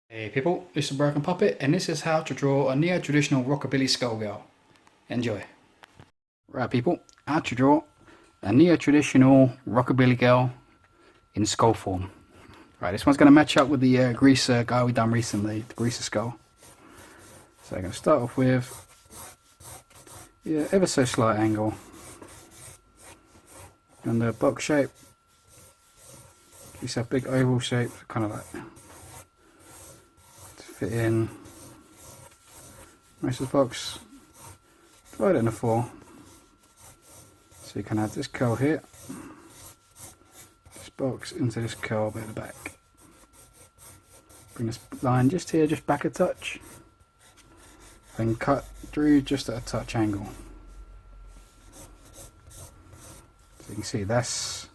Hey people, this is Broken Puppet, and this is how to draw a neo-traditional rockabilly skullgirl. Enjoy. Right people, how to draw a neo-traditional rockabilly girl in skull form. Right, this one's going to match up with the greaser guy we done recently, the greaser skull. So I'm going to start off with ever so slight angle. And the box shape, it's a big oval shape, kind of like to fit in most of the box. Divide it into 4. So you can add this curl here, this box into this curl bit at the back. Bring this line just here, just back a touch. Then cut through just at a touch angle. So you can see that's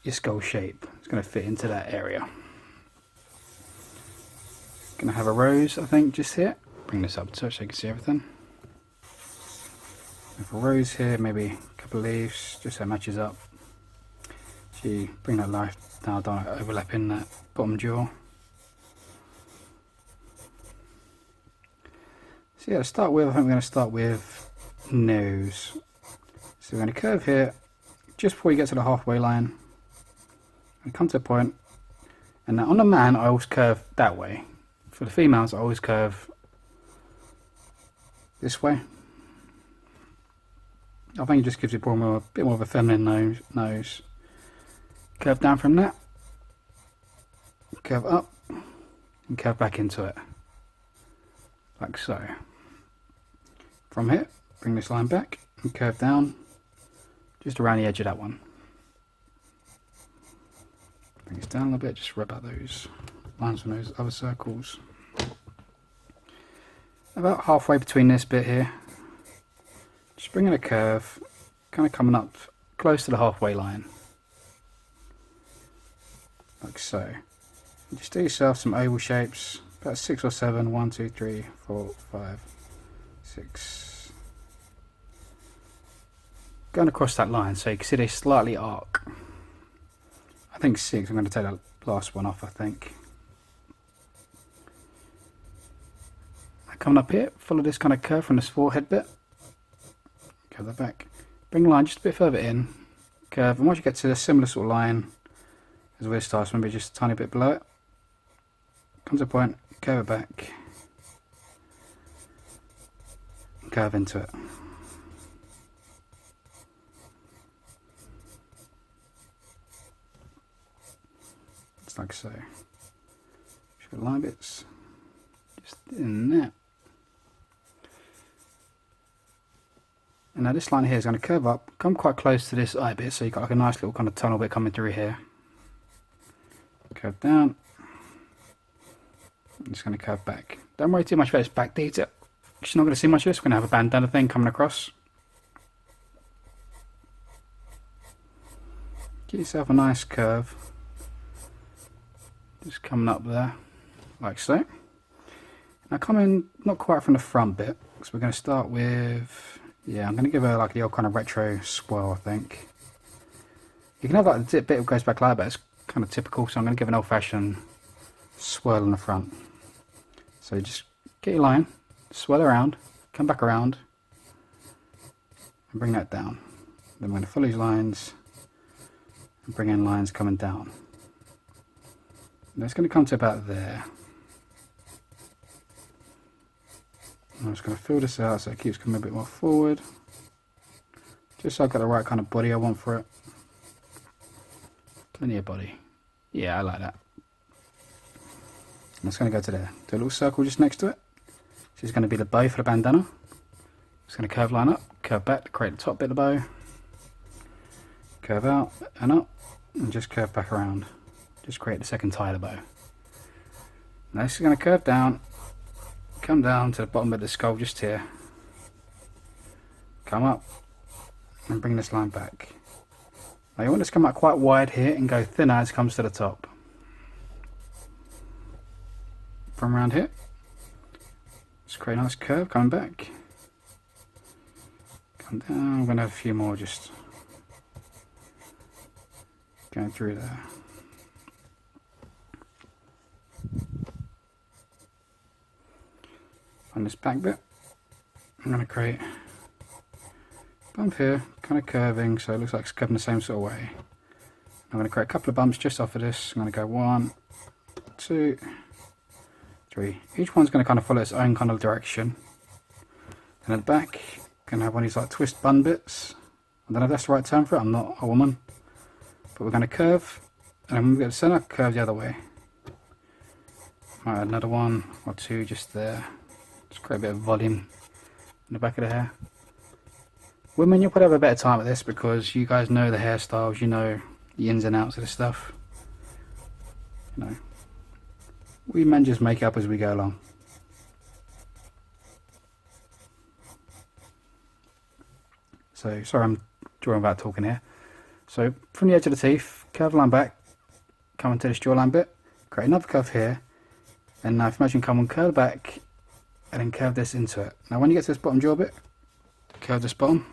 your skull shape. It's going to fit into that area. Going to have a rose, I think, just here. Bring this up a touch so you can see everything. Have a rose here, maybe a couple of leaves, just so it matches up. So you bring that light down, don't overlap in that bottom jaw. So yeah, to start with, I think we're going to start with nose. So we're going to curve here, just before you get to the halfway line. And come to a point, and now on the man I always curve that way. For the females I always curve this way. I think it just gives you a bit more of a feminine nose. Curve down from that, curve up, and curve back into it, like so. From here, bring this line back and curve down, just around the edge of that one. Bring this down a little bit, just rub out those lines from those other circles. About halfway between this bit here, just bring in a curve, kind of coming up close to the halfway line, like so. And just do yourself some oval shapes, about 6 or 7, 1, 2, 3, 4, 5, 6. Going across that line so you can see they slightly arc. I think 6, I'm going to take that last one off, I think. Coming up here, follow this kind of curve from this forehead bit. Curve that back. Bring the line just a bit further in. Curve, and once you get to a similar sort of line as where it starts, maybe just a tiny bit below it. Come to a point, curve it back. And curve into it. Just like so. Just got line bits. Just in there. And now this line here is going to curve up, come quite close to this eye bit, so you've got like a nice little kind of tunnel bit coming through here. Curve down. I'm just going to curve back. Don't worry too much about this back detail. You're not going to see much of this. We're going to have a bandana thing coming across. Get yourself a nice curve. Just coming up there, like so. Now coming not quite from the front bit, so we're going to start with, I'm going to give her like the old kind of retro swirl, I think. You can have like the bit that goes back like that, it's kind of typical, so I'm going to give an old-fashioned swirl in the front. So just get your line, swirl around, come back around, and bring that down. Then we're going to follow these lines, and bring in lines coming down. And it's going to come to about there. I'm just going to fill this out so it keeps coming a bit more forward. Just so I've got the right kind of body I want for it. Plenty of body. Yeah, I like that. I'm just going to go to there. Do a little circle just next to it. This is going to be the bow for the bandana. Just going to curve line up, curve back to create the top bit of the bow. Curve out and up, and just curve back around. Just create the second tie of the bow. Now this is going to curve down. Come down to the bottom of the skull just here. Come up and bring this line back. Now you want this to come out quite wide here and go thinner as it comes to the top. From around here, just create a nice curve coming back. Come down, I'm going to have a few more just going through there. On this back bit, I'm going to create a bump here, kind of curving, so it looks like it's curving the same sort of way. I'm going to create a couple of bumps just off of this. I'm going to go 1, 2, 3. Each one's going to kind of follow its own kind of direction. And at the back, going to have one of these like twist bun bits. I don't know if that's the right term for it, I'm not a woman. But we're going to curve, and then when we get to the centre, curve the other way. Might add another 1 or 2 just there. Just create a bit of volume in the back of the hair. Women, you'll probably have a better time at this because you guys know the hairstyles, you know the ins and outs of the stuff. You know, we men just make up as we go along. So, sorry I'm drawing without talking here. So, from the edge of the teeth, curve line back, come into this jawline bit, create another curve here, and now if you imagine come on, curve back, and then curve this into it. Now when you get to this bottom jaw bit, curve this bottom,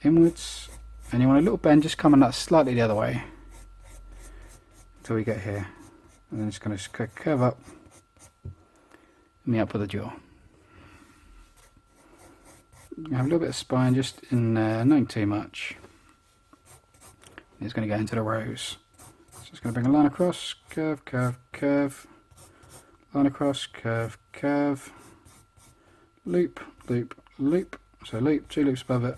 inwards, and you want a little bend just coming that slightly the other way, until we get here. And then it's going to curve up, and the up of the jaw. You have a little bit of spine just in there, not too much. It's going to go into the rows. So it's going to bring a line across, curve, curve, curve, line across, curve, curve, loop, loop, loop. So loop, 2 loops above it.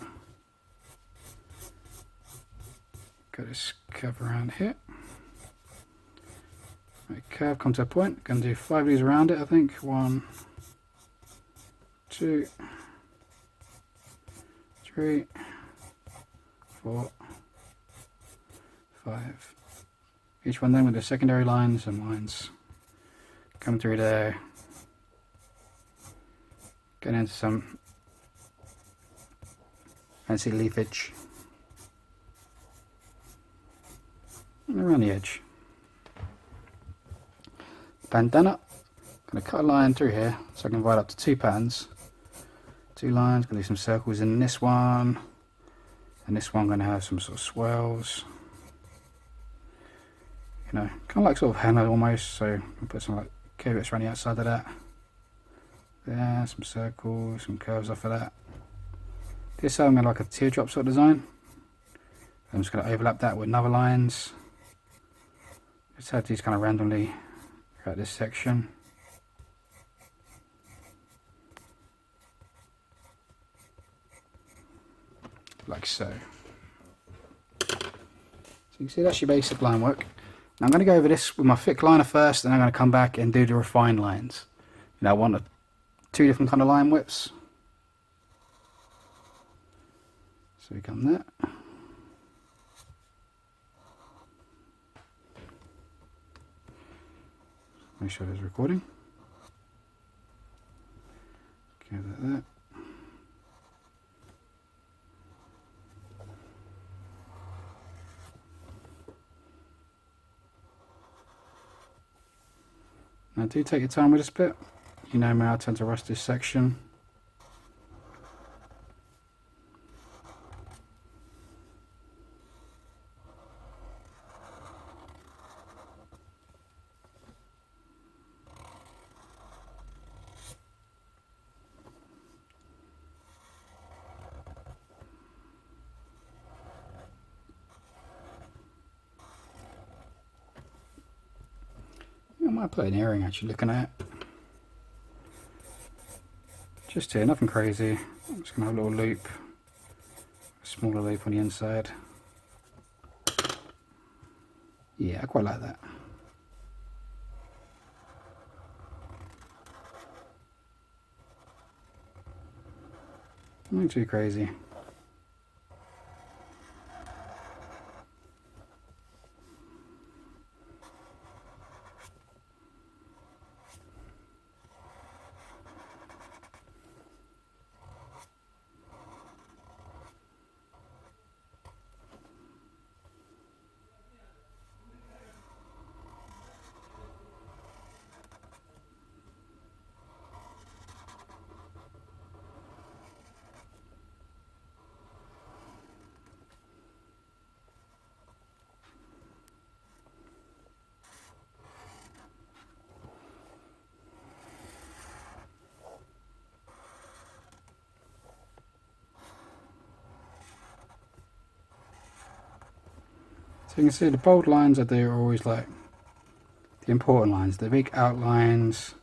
Got this curve around here. Right, curve, come to a point. Going to do 5 of these around it, I think. 1, 2, 3, 4, 5. Each one then with the secondary lines and lines. Come through there. Get into some fancy leafage. And around the edge. Bandana. Going to cut a line through here so I can divide up to 2 patterns. 2 lines, going to do some circles in this one. And this one going to have some sort of swirls. You know, kind of like sort of henna almost, so I'll put some like curve bits around the outside of that. There, some circles, some curves off of that. This I'm going to like a teardrop sort of design. I'm just going to overlap that with another lines. Just have these kind of randomly throughout this section. Like so. So you can see that's your basic line work. Now I'm going to go over this with my thick liner first, and I'm going to come back and do the refined lines. You know, I want 2 different kind of line widths. So we come there. Make sure there's recording. Go like that. Now do take your time with this bit. You know me, I tend to rush this section. I might put an earring actually looking at it. Just here, nothing crazy. I'm just going to have a little loop, a smaller loop on the inside. Yeah, I quite like that. Not too crazy. So you can see the bold lines I do are always like the important lines, the big outlines,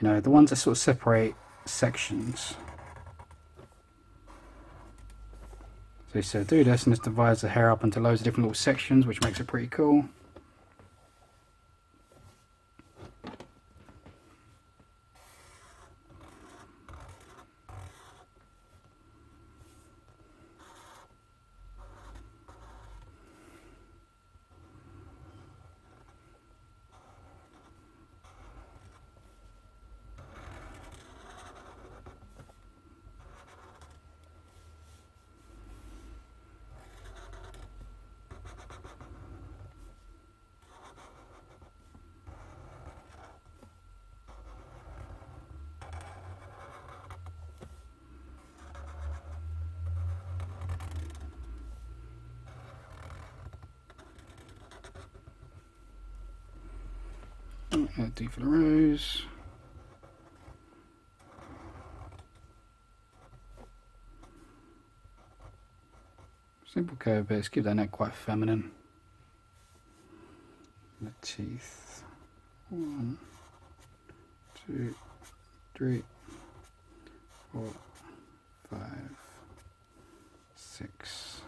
you know, the ones that sort of separate sections. So you said do this, and this divides the hair up into loads of different little sections, which makes it pretty cool. Do for the rose. Simple curve bits, keep that neck quite feminine. The teeth. 1, 2, 3, 4, 5, 6.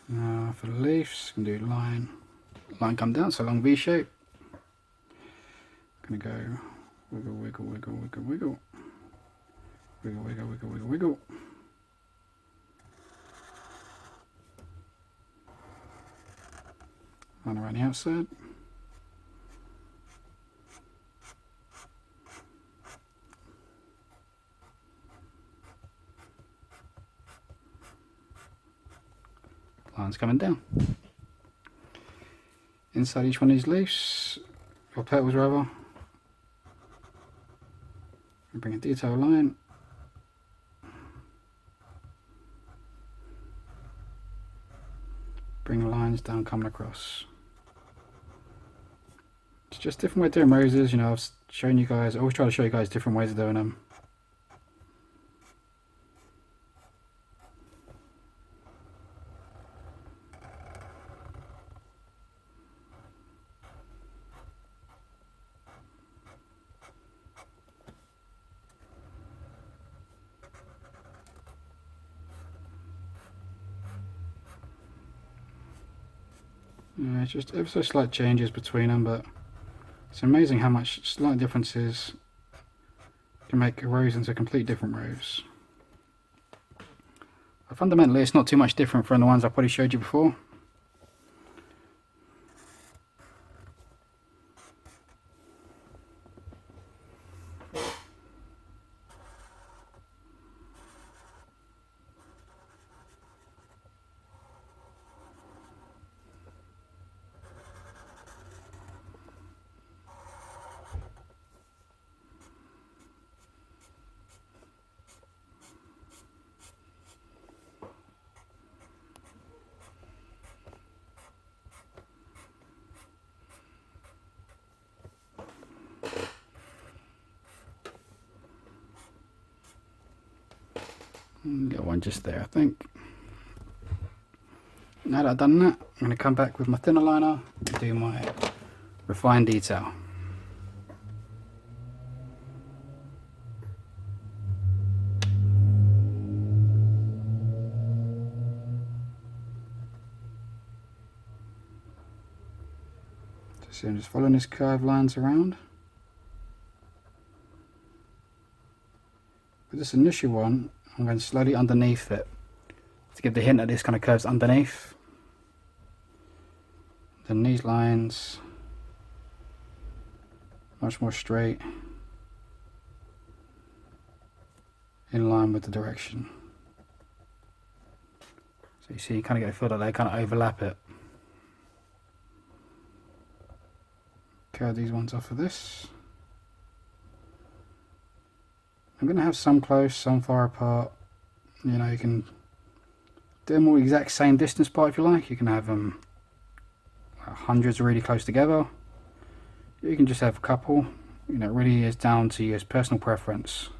Now for the leaves, I'm going to do line come down, so long V shape. I'm going to go wiggle, wiggle, wiggle, wiggle, wiggle. Wiggle, wiggle, wiggle, wiggle, wiggle. Line around the outside. Lines coming down. Inside each one of these leaves, or petals rather, bring a detail line. Bring lines down coming across. It's just a different way of doing roses, you know, I've shown you guys, I always try to show you guys different ways of doing them. Yeah, it's just ever so slight changes between them, but it's amazing how much slight differences can make a rose into a complete different rose. But fundamentally, it's not too much different from the ones I probably showed you before. Got one just there, I think. Now that I've done that, I'm going to come back with my thinner liner and do my refined detail. So I'm just following this curved lines around. With this initial one, I'm going slowly underneath it to give the hint that this kind of curves underneath. Then these lines, much more straight, in line with the direction. So you see, you kind of get a feel that they kind of overlap it. Curve these ones off of this. I'm going to have some close, some far apart. You know, you can do them all exact same distance apart if you like. You can have them hundreds really close together. You can just have a couple. You know, it really is down to your personal preference.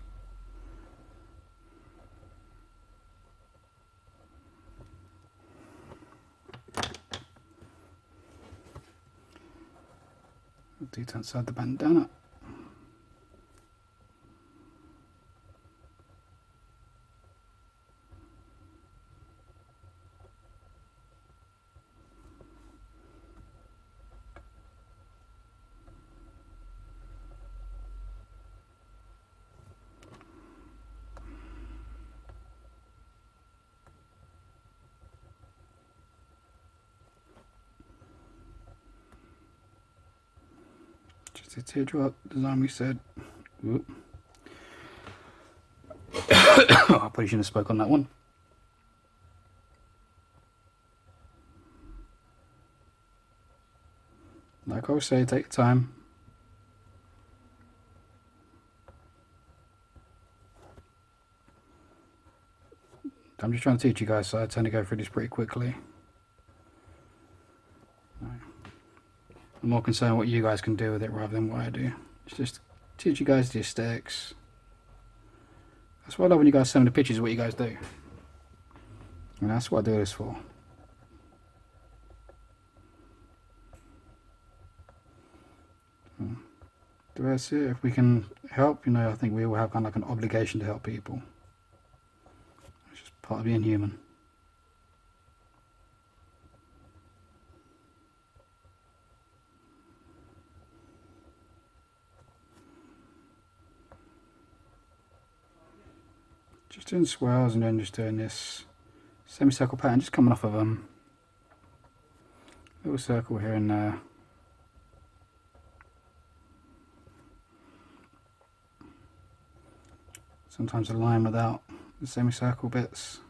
Detail inside the bandana. Just a teardrop design we said. Whoop. I probably shouldn't have spoke on that one. Like I always say, take your time. I'm just trying to teach you guys, so I tend to go through this pretty quickly. I'm more concerned what you guys can do with it rather than what I do. It's just teach you guys the aesthetics. That's what I love when you guys send me the pictures of what you guys do. And that's what I do this for. That's it. If we can help, you know, I think we all have kind of like an obligation to help people. It's just part of being human. Just doing swirls and then just doing this semicircle pattern, just coming off of a little circle here and there. Sometimes a line without the semicircle bits.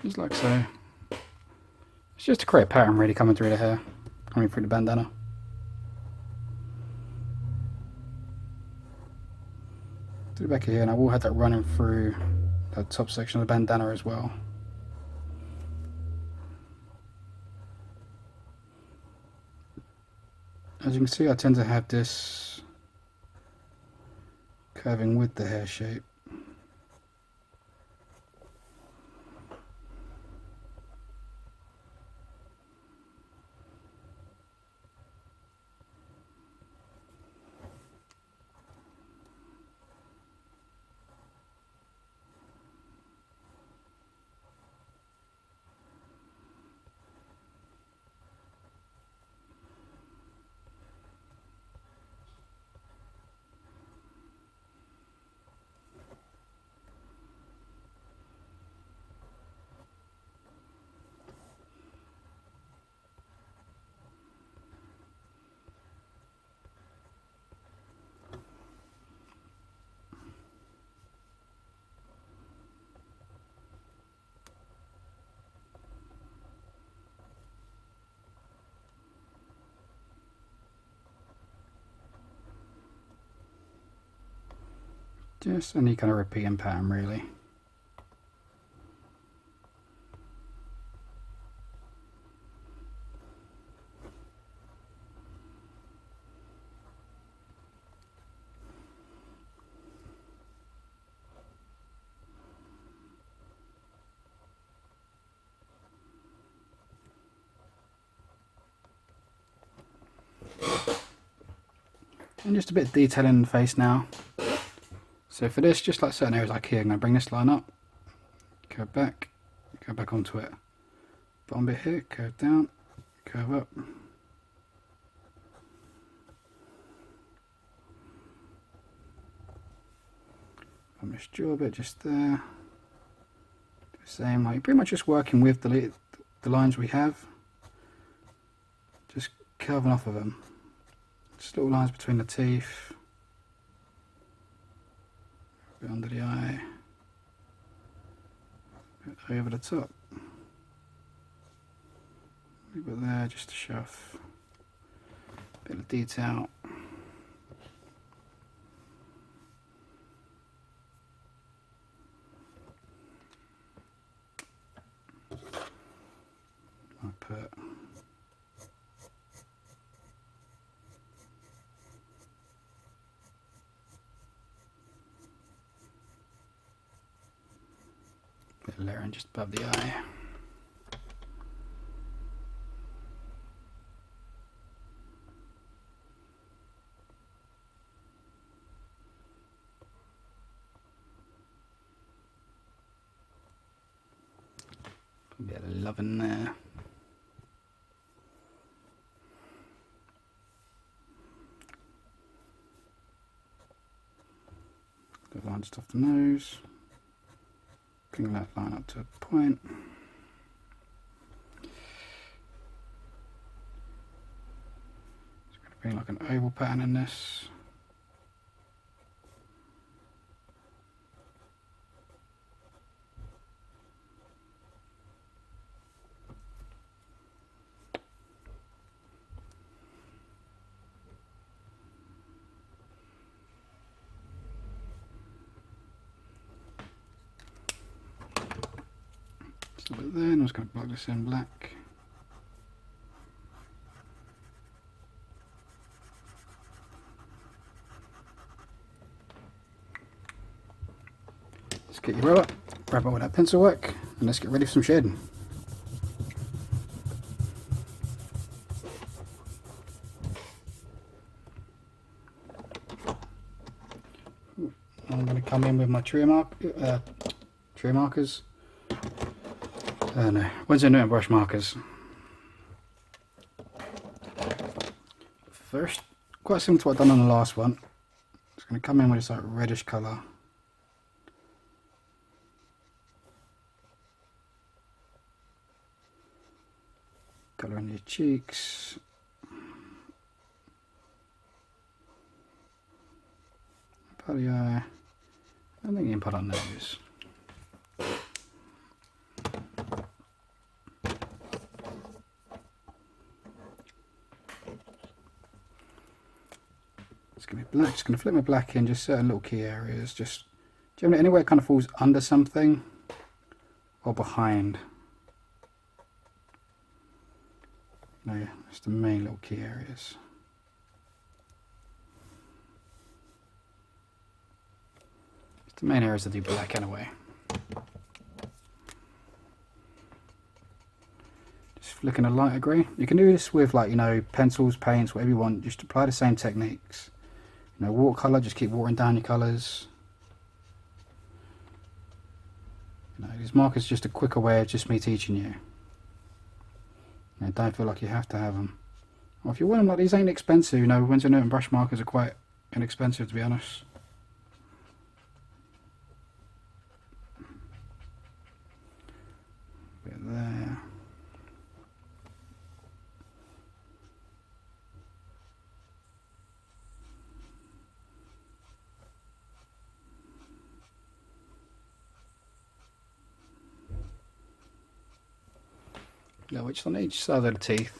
Just like so. It's just to create a pattern really coming through the hair, coming through the bandana. To the back of here, and I will have that running through the top section of the bandana as well. As you can see, I tend to have this curving with the hair shape. Just any kind of repeating pattern really. And just a bit of detailing in the face now. So for this, just like certain areas like here, I'm going to bring this line up, go back onto it. Bottom bit here, curve down, curve up. On this jaw bit just there. Do the same, like pretty much just working with the lines we have. Just curving off of them. Just little lines between the teeth. Bit under the eye, bit over the top, a bit there just to show off a bit of detail. put. Bit of layering just above the eye. A bit of love in there. The line just off the nose. Bring that line up to a point. It's going to be like an oval pattern in this. Just a bit there, and I'm just going to block this in black. Let's get your rubber, wrap it with that pencil work, and let's get ready for some shading. I'm going to come in with my tree markers. No, Winsor & Newton brush markers. First, quite similar to what I've done on the last one. It's going to come in with this like reddish colour. Colour in your cheeks. Part of the eye. I think you can put on nose. It's going to be black. Just going to flip my black in just certain little key areas. Just generally anywhere it kind of falls under something or behind. No, it's the main little key areas. It's the main areas that do black anyway. Just flicking a lighter grey. You can do this with, like, you know, pencils, paints, whatever you want. Just apply the same techniques. You know, watercolour, just keep watering down your colours. You know, these markers are just a quicker way of just me teaching you. You know, don't feel like you have to have them. Well, if you want them, like, these ain't expensive. You know, Winsor & Newton brush markers are quite inexpensive, to be honest. Bit there. Little which on each side of the teeth.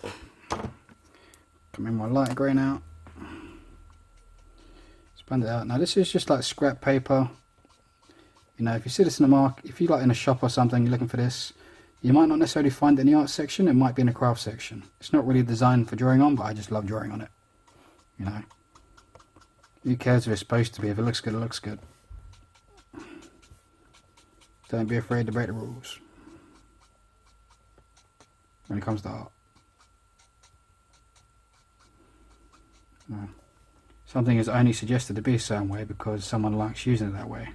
Come in my lighter grey now. Expand it out. Now this is just like scrap paper. You know, if you see this in the market, if you like in a shop or something, you're looking for this, you might not necessarily find it in the art section. It might be in the craft section. It's not really designed for drawing on, but I just love drawing on it. You know, who cares if it's supposed to be? If it looks good, it looks good. Don't be afraid to break the rules when it comes to art. No. Something is only suggested to be a certain way because someone likes using it that way.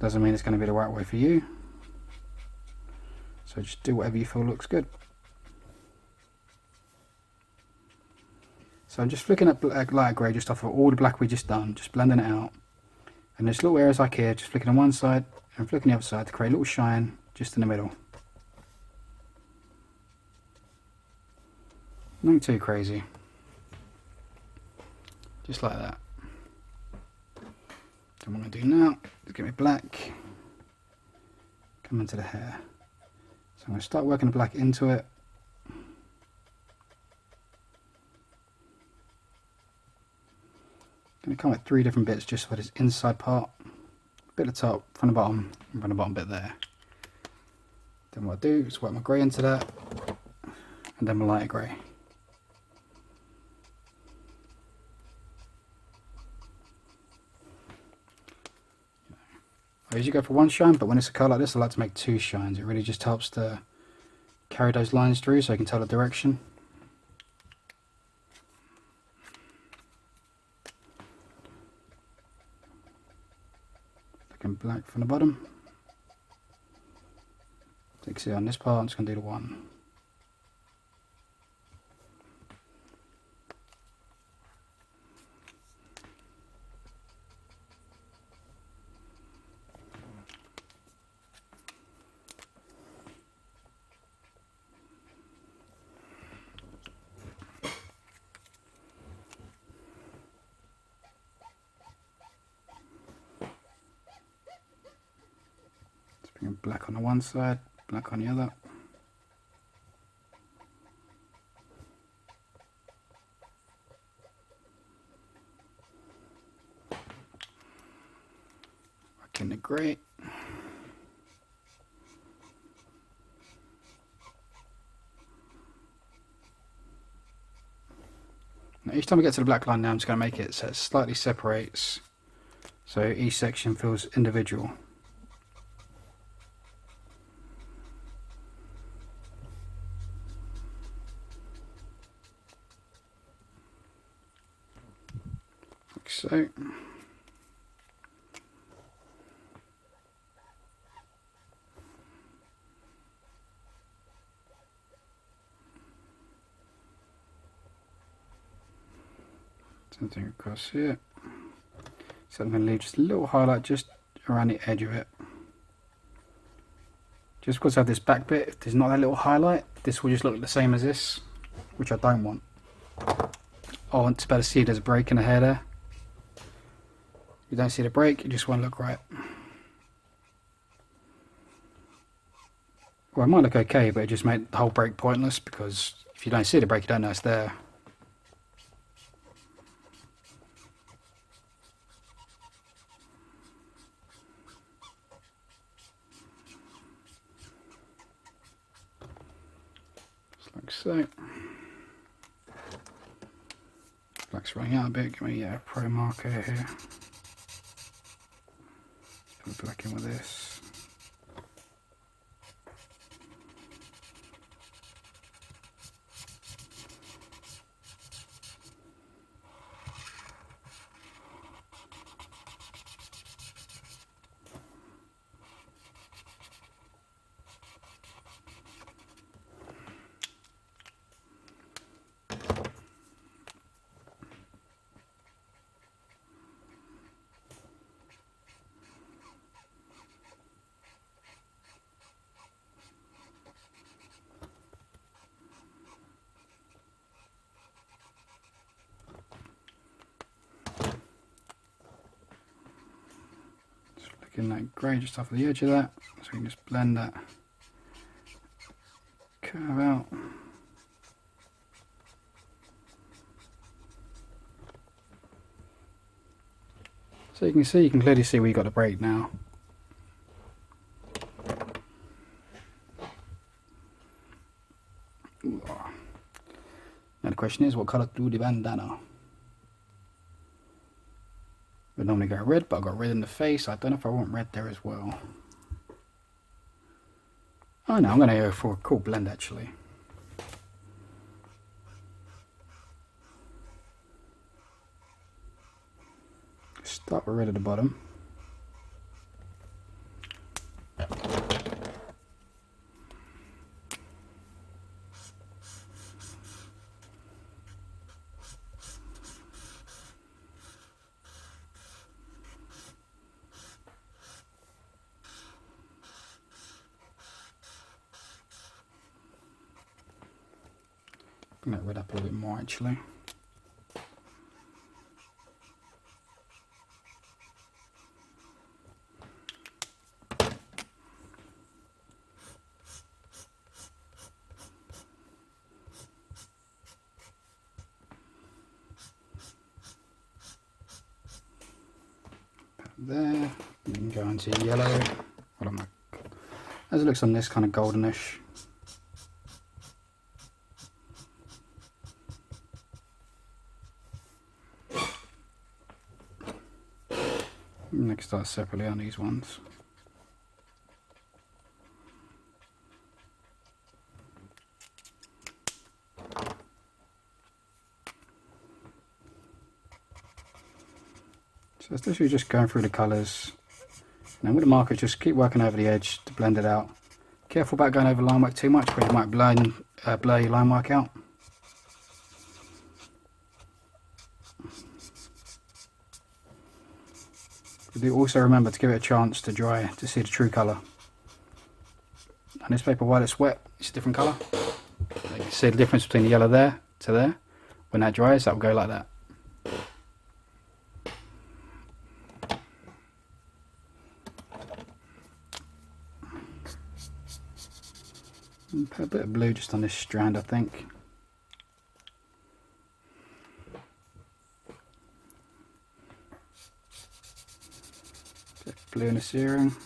Doesn't mean it's going to be the right way for you. So just do whatever you feel looks good. So I'm just flicking up black, light grey just off of all the black we just done, just blending it out. And there's little areas like here, just flicking on one side and flicking the other side to create a little shine just in the middle. Nothing too crazy. Just like that. So what I'm going to do now is get me black, come into the hair. So I'm going to start working the black into it. I'm going to come with 3 different bits just for this inside part. A bit at the top, from the bottom, and from the bottom bit there. Then what I do is work my grey into that. and then lighter grey. I usually go for one shine, but when it's a colour like this I like to make two shines. It really just helps to carry those lines through so you can tell the direction. Looking black from the bottom. So you can see on this part I'm just going to do the one. Black on the one side, black on the other. Working the grey. Now each time I get to the black line now I'm just going to make it so it slightly separates so each section feels individual. Like so. Something across here. So I'm going to leave just a little highlight just around the edge of it. Just because I have this back bit, if there's not that little highlight, this will just look the same as this, which I don't want. I want to better see there's a break in the hair there. If you don't see the break, you just want to look right. Well, it might look okay, but it just made the whole break pointless because if you don't see the break, you don't know it's there. Like so. Black's running out a bit. Give me a pro marker here. Put black in with this. Getting that grey just off the edge of that, so we can just blend that curve out. So you can clearly see we got the break now. Now the question is, what colour do the bandana? Would normally go red, but I've got red in the face. I don't know if I want red there as well. Oh no, I'm going to go for a cool blend actually. Start with red at the bottom. Bring that red up a little bit more actually. There, you can go into yellow. What am I? As it looks on this kind of goldenish. And I can start separately on these ones. So it's literally just going through the colours. And with the marker, just keep working over the edge to blend it out. Careful about going over line work too much, because you might blur your line work out. But do also remember to give it a chance to dry to see the true colour. On this paper, while it's wet, it's a different colour. You can see the difference between the yellow there to there. When that dries, that will go like that. And put a bit of blue just on this strand, I think. Bit of blue in this earring.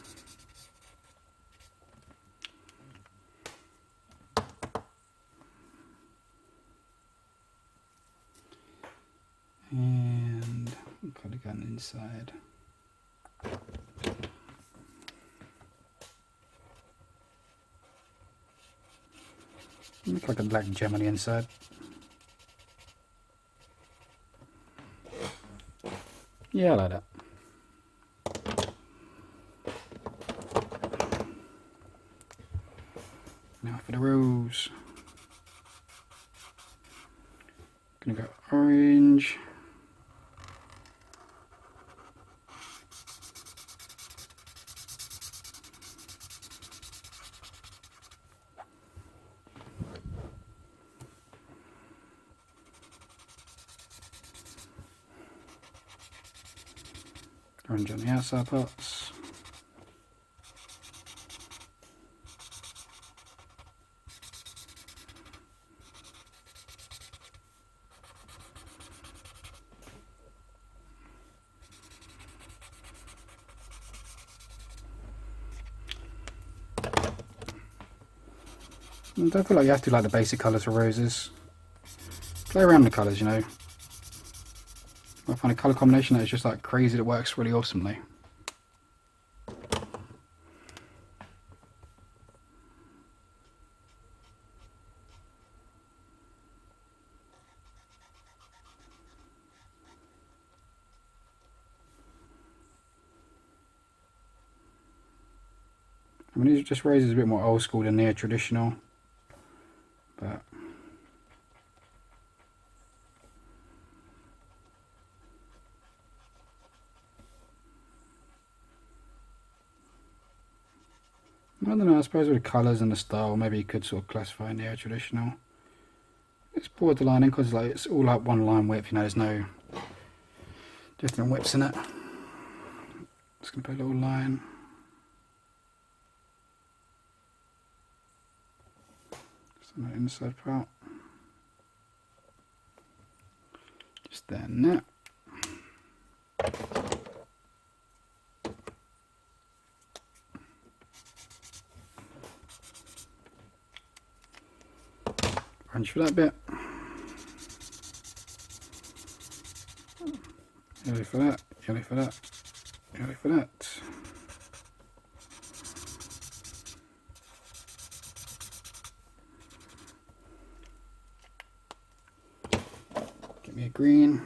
And I'll put a gun inside. Look like a black gem on the inside. Yeah, I like that. Now for the rose. Gonna go orange. Orange on the outside parts. I don't feel like you have to like the basic colours for roses. Play around with the colours, you know. I find a colour combination that is just like crazy that works really awesomely. I mean, these just roses a bit more old school than they're traditional, but I don't know, I suppose with the colours and the style, maybe you could sort of classify neo-traditional. It's borderline because like, it's all like one line width, you know, there's no different widths in it. Just going to put a little line. Just on the inside part. Just there and there. Orange for that bit. Yellow for that, yellow for that, yellow for that. Get me a green.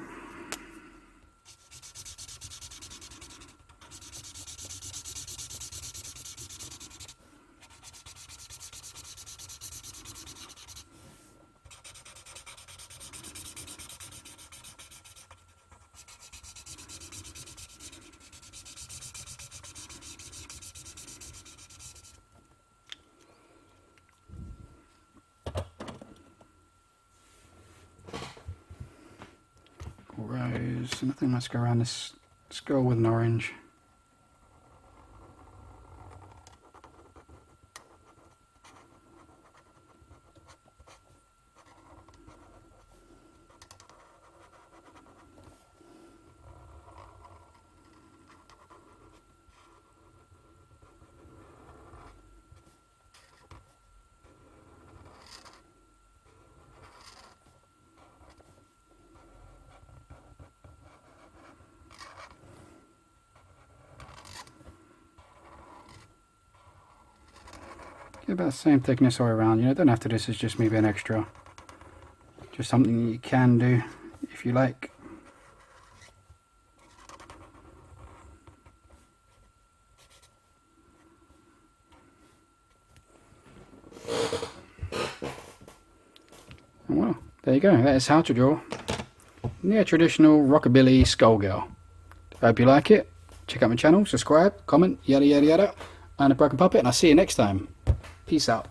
Rose, and I think let's go around this skull with an orange. about the same thickness all around. You know, don't have to. This is just maybe an extra. Just something you can do if you like. Well, there you go. That is how to draw near traditional rockabilly skullgirl. I hope you like it. Check out my channel, subscribe, comment, yada yada yada. I'm the Broken Puppet, and I'll see you next time. Peace out.